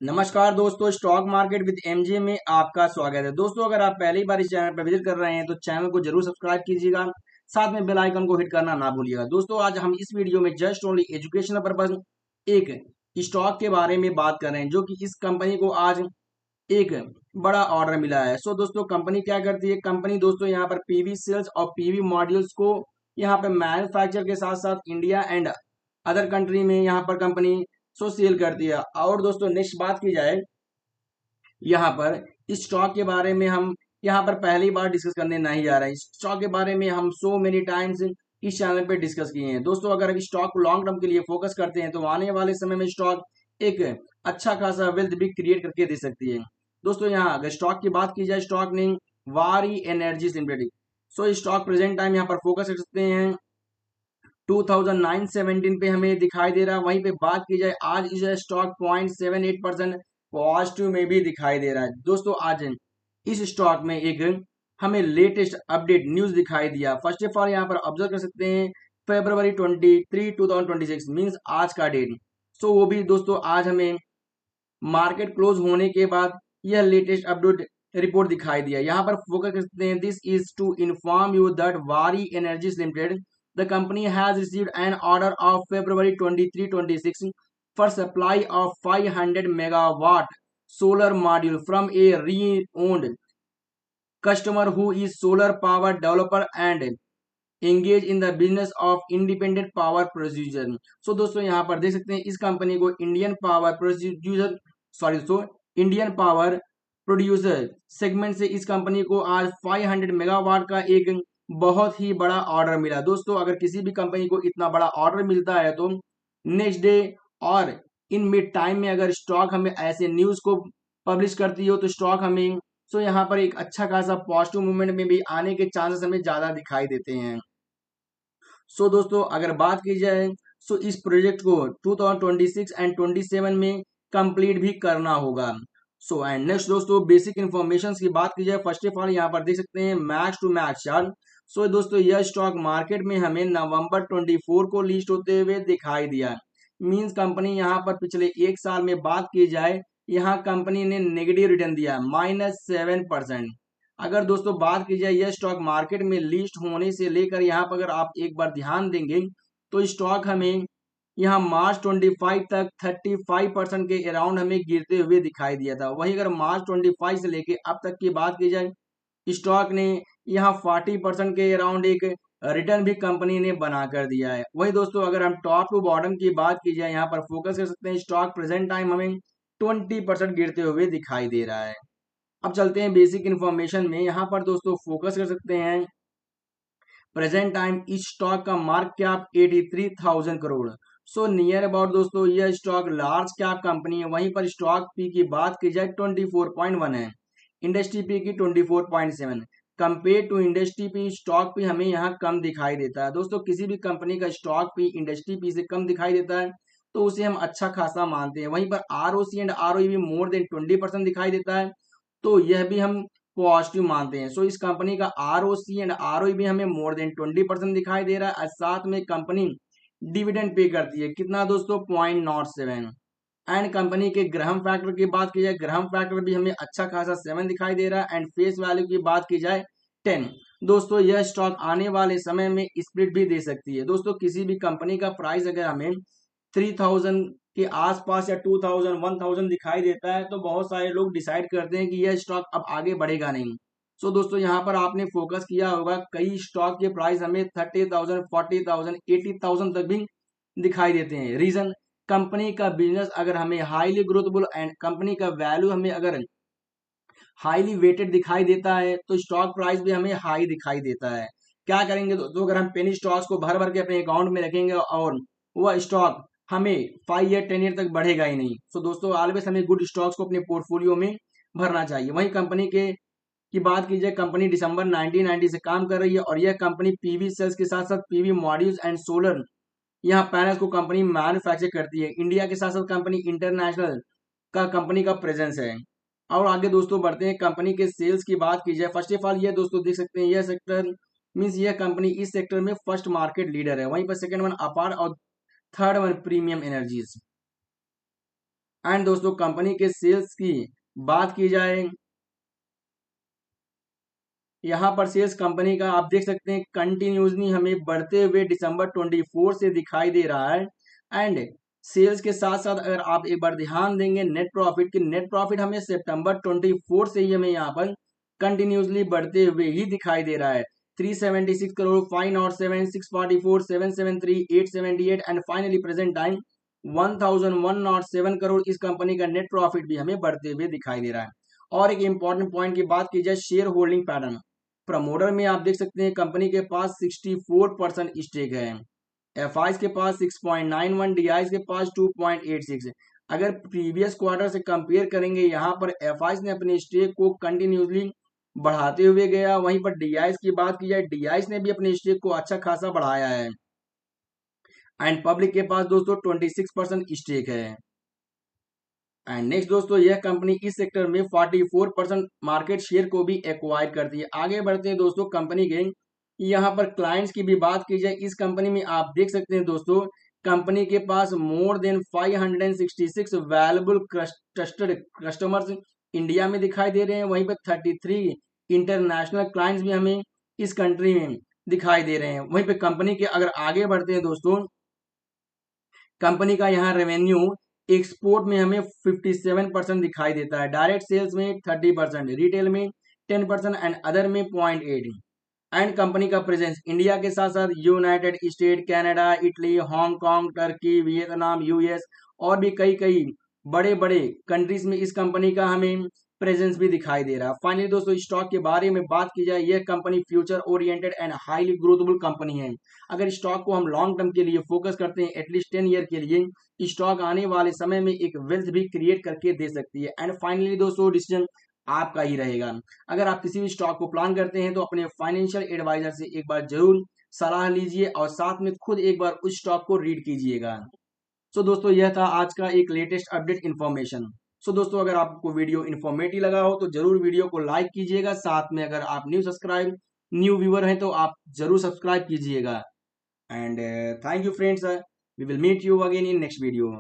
नमस्कार दोस्तों, stock market with MJ में आपका स्वागत है। दोस्तों, अगर आप पहली बार इस चैनल पर विजिट कर रहे हैं तो चैनल को जरूर सब्सक्राइब कीजिएगा, साथ में बेल आइकन को हिट करना ना भूलिएगा। दोस्तों, आज हम इस वीडियो में जस्ट ओनली एजुकेशनल पर्पस एक स्टॉक के बारे में बात कर रहे हैं, जो कि इस कंपनी को आज एक बड़ा ऑर्डर मिला है। सो दोस्तों, कंपनी क्या करती है? कंपनी दोस्तों यहाँ पर पीवी सेल्स और पीवी मॉड्यूल्स को यहाँ पर मैन्युफैक्चर के साथ साथ इंडिया एंड अदर कंट्री में यहाँ पर कंपनी सेल करती है। और दोस्तों, नेक्स्ट बात की जाए यहाँ पर इस स्टॉक के बारे में, हम यहाँ पर पहली बार डिस्कस करने नहीं जा रहे हैं। इस स्टॉक के बारे में हम सो मेनी टाइम्स इस चैनल पे डिस्कस किए हैं। दोस्तों, अगर स्टॉक को लॉन्ग टर्म के लिए फोकस करते हैं तो आने वाले समय में स्टॉक एक अच्छा खासा वेल्थ भी क्रिएट करके दे सकती है। दोस्तों, यहाँ अगर स्टॉक की बात की जाए, स्टॉक नेम वारी एनर्जीज लिमिटेड। सो स्टॉक प्रेजेंट टाइम यहाँ पर फोकस कर सकते हैं 2917 पे हमें दिखाई दे रहा है। वहीं पे बात की जाए, आज इस स्टॉक 0.78% पॉजिटिव में भी दिखाई दे रहा है। दोस्तों, आज इस स्टॉक में एक हमें लेटेस्ट अपडेट न्यूज दिखाई दिया। फर्स्ट ऑफ ऑल यहाँ पर ऑब्जर्व कर सकते हैं February 23 2026 मीन्स आज का डेट। सो वो भी दोस्तों आज हमें मार्केट क्लोज होने के बाद यह लेटेस्ट अपडेट रिपोर्ट दिखाई दिया। यहाँ पर फोकस करते हैं, this is to inform you that Waaree energies limited the company has received an order of February 23 26 for supply of 500 megawatt solar module from a re-owned customer who is solar power developer and engage in the business of independent power producer। सो दोस्तों, यहाँ पर देख सकते हैं इस company को Indian power producer segment से इस कंपनी को आज 500 मेगावाट का एक बहुत ही बड़ा ऑर्डर मिला। दोस्तों, अगर किसी भी कंपनी को इतना बड़ा ऑर्डर मिलता है तो नेक्स्ट डे और इन मिड टाइम में अगर स्टॉक हमें ऐसे न्यूज को पब्लिश करती हो तो स्टॉक हमें यहाँ पर एक अच्छा खासा पॉजिटिव मूवमेंट में भी आने के चांसेस हमें ज्यादा दिखाई देते हैं। दोस्तों, अगर बात की जाए इस प्रोजेक्ट को 2026 एंड 27 में कंप्लीट भी करना होगा। एंड नेक्स्ट दोस्तों, बेसिक इन्फॉर्मेशन की बात की जाए, फर्स्ट ऑफ ऑल यहाँ पर देख सकते हैं मैक्स टू मैक्स चार्ट। दोस्तों, यह स्टॉक मार्केट में हमें नवंबर 24 को लिस्ट होते हुए दिखाई दिया। मींस कंपनी यहाँ पर पिछले एक साल में बात की जाए, यहाँ कंपनी ने नेगेटिव रिटर्न दिया -7%। अगर दोस्तों बात की जाए यह स्टॉक मार्केट में लिस्ट होने से लेकर यहाँ पर अगर आप एक बार ध्यान देंगे तो स्टॉक हमें यहाँ मार्च 25 तक 35% के अराउंड हमें गिरते हुए दिखाई दिया था। वही अगर मार्च 25 से लेके अब तक की बात की जाए, स्टॉक ने यहाँ 40% के अराउंड एक रिटर्न भी कंपनी ने बना कर दिया है। वही दोस्तों, अगर हम टॉप टू बॉटम की बात की जाए, यहाँ पर फोकस कर सकते हैं, स्टॉक प्रेजेंट टाइम हमें 20% गिरते हुए दिखाई दे रहा है। अब चलते हैं बेसिक इन्फॉर्मेशन में। यहाँ पर दोस्तों फोकस कर सकते हैं, प्रेजेंट टाइम इस स्टॉक का mark cap 83,000 crore. Near about दोस्तों यह स्टॉक लार्ज कैप कंपनी है। वहीं पर स्टॉक पी की बात की जाए 24.1 है, इंडस्ट्री पी की 24.7। Compare to industry P, stock P हमें यहाँ कम दिखाई देता है। दोस्तों, किसी भी कंपनी का स्टॉक पी इंडस्ट्री पी से कम दिखाई देता है तो उसे हम अच्छा खासा मानते हैं। वहीं पर ROC एंड ROE भी मोर देन 20% दिखाई देता है तो यह भी हम पॉजिटिव मानते हैं। इस कंपनी का ROC एंड ROE भी हमें मोर देन 20% दिखाई दे रहा है। और साथ में कंपनी डिविडेंड पे करती है, कितना दोस्तों? 0.07। एंड कंपनी के ग्रहम फैक्टर की बात की जाए, ग्रहम फैक्टर भी हमें अच्छा खासा 7 दिखाई दे रहा है। एंड फेस वैल्यू की बात की जाए 10। दोस्तों, यह स्टॉक आने वाले समय में स्प्लिट भी दे सकती है। दोस्तों, किसी भी कंपनी का प्राइस अगर हमें 3000 के आसपास या 2000 1000 दिखाई देता है तो बहुत सारे लोग डिसाइड करते हैं कि यह स्टॉक अब आगे बढ़ेगा नहीं। दोस्तों, यहाँ पर आपने फोकस किया होगा, कई स्टॉक के प्राइस हमें 30,000 40,000 80,000 तक भी दिखाई देते हैं। रीजन, कंपनी का बिजनेस अगर हमें हाईली ग्रोथबल एंड कंपनी का वैल्यू हमें अगर हाईली वेटेड दिखाई देता है तो स्टॉक प्राइस भी हमें हाई दिखाई देता है। क्या करेंगे दोस्तों? अगर हम पेनी स्टॉक्स को भर भर के अपने अकाउंट में रखेंगे और वह स्टॉक हमें 5 ईयर 10 ईयर तक बढ़ेगा ही नहीं। दोस्तों, ऑलवेज हमें गुड स्टॉक्स को अपने पोर्टफोलियो में भरना चाहिए। वही कंपनी के की बात की जाए, कंपनी दिसंबर 1990 से काम कर रही है और यह कंपनी पीवी सेल्स के साथ साथ पीवी मॉड्यूल्स एंड सोलर यहाँ पैनल्स को कंपनी मैन्युफैक्चर करती है। इंडिया के साथ साथ कंपनी इंटरनेशनल का कंपनी का प्रेजेंस है। और आगे दोस्तों बढ़ते हैं, कंपनी के सेल्स की बात की जाए, फर्स्ट ऑफ ऑल ये दोस्तों देख सकते हैं, यह सेक्टर मीन्स यह कंपनी इस सेक्टर में फर्स्ट मार्केट लीडर है। वहीं पर सेकंड वन अपार और third one premium energies. And दोस्तों कंपनी के सेल्स की बात की जाए, यहाँ पर सेल्स कंपनी का आप देख सकते हैं कंटिन्यूसली हमें बढ़ते हुए दिसंबर 24 से दिखाई दे रहा है। एंड सेल्स के साथ साथ अगर आप एक बार ध्यान देंगे नेट प्रॉफिट की, नेट प्रॉफिट हमें सितंबर 24 से ही हमें यहाँ पर कंटिन्यूसली बढ़ते हुए ही दिखाई दे रहा है। 376 crore, 507, 644, 773, 878 and finally present time 1107 crore इस कंपनी का नेट प्रॉफिट भी हमें बढ़ते हुए दिखाई दे रहा है। और एक इंपॉर्टेंट पॉइंट की बात की जाए शेयर होल्डिंग पैटर्न, प्रमोटर में आप देख सकते हैं कंपनी के पास 64% स्टेक है, एफआईज के पास 6.91, डीआईज के पास 2.86। अगर प्रीवियस क्वार्टर से कंपेयर करेंगे यहाँ पर एफआईज ने अपने स्टेक को कंटिन्यूसली बढ़ाते हुए गया, वहीं पर डीआईज की बात की जाए डीआईज ने भी अपने स्टेक को अच्छा खासा बढ़ाया है। एंड पब्लिक के पास दोस्तों 26% स्टेक है। एंड नेक्स्ट दोस्तों यह कंपनी इस सेक्टर में 44% मार्केट शेयर को भी एक्वायर करती है। आगे बढ़ते हैं दोस्तों कंपनी के यहाँ पर क्लाइंट्स की भी बात की जाए, इस कंपनी में आप देख सकते हैं दोस्तों कंपनी के पास more than 566 valuable trusted customers India में दिखाई दे रहे हैं, वहीं पर 33 इंटरनेशनल क्लाइंट्स भी हमें इस कंट्री में दिखाई दे रहे हैं। वहीं पे कंपनी के अगर आगे बढ़ते हैं दोस्तों, कंपनी का यहाँ रेवेन्यू एक्सपोर्ट में हमें 57% दिखाई देता है, डायरेक्ट सेल्स में 30%, रिटेल में 10% एंड अदर में 0.8। एंड कंपनी का प्रेजेंस इंडिया के साथ साथ United state, Canada, Italy, Hong Kong, Turkey, Vietnam, US और भी कई कई बड़े बड़े कंट्रीज में इस कंपनी का हमें प्रेजेंस भी दिखाई दे रहा है। फाइनली दोस्तों स्टॉक के बारे में बात की जाए, यह company future oriented and highly growthable company है। अगर स्टॉक को हम लॉन्ग टर्म के लिए फोकस करते हैं एटलीस्ट 10 ईयर के लिए, स्टॉक आने वाले समय में एक वेल्थ भी क्रिएट करके दे सकती है। एंड फाइनली दोस्तों डिसीजन आपका ही रहेगा। अगर आप किसी भी स्टॉक को प्लान करते हैं तो अपने फाइनेंशियल एडवाइजर से एक बार जरूर सलाह लीजिए और साथ में खुद एक बार उस स्टॉक को रीड कीजिएगा। सो दोस्तों यह था आज का एक लेटेस्ट अपडेट इन्फॉर्मेशन। सो दोस्तों अगर आपको वीडियो इन्फॉर्मेटिव लगा हो तो जरूर वीडियो को लाइक कीजिएगा, साथ में अगर आप न्यू व्यूअर हैं तो आप जरूर सब्सक्राइब कीजिएगा। And thank you friends, we will meet you again in next video.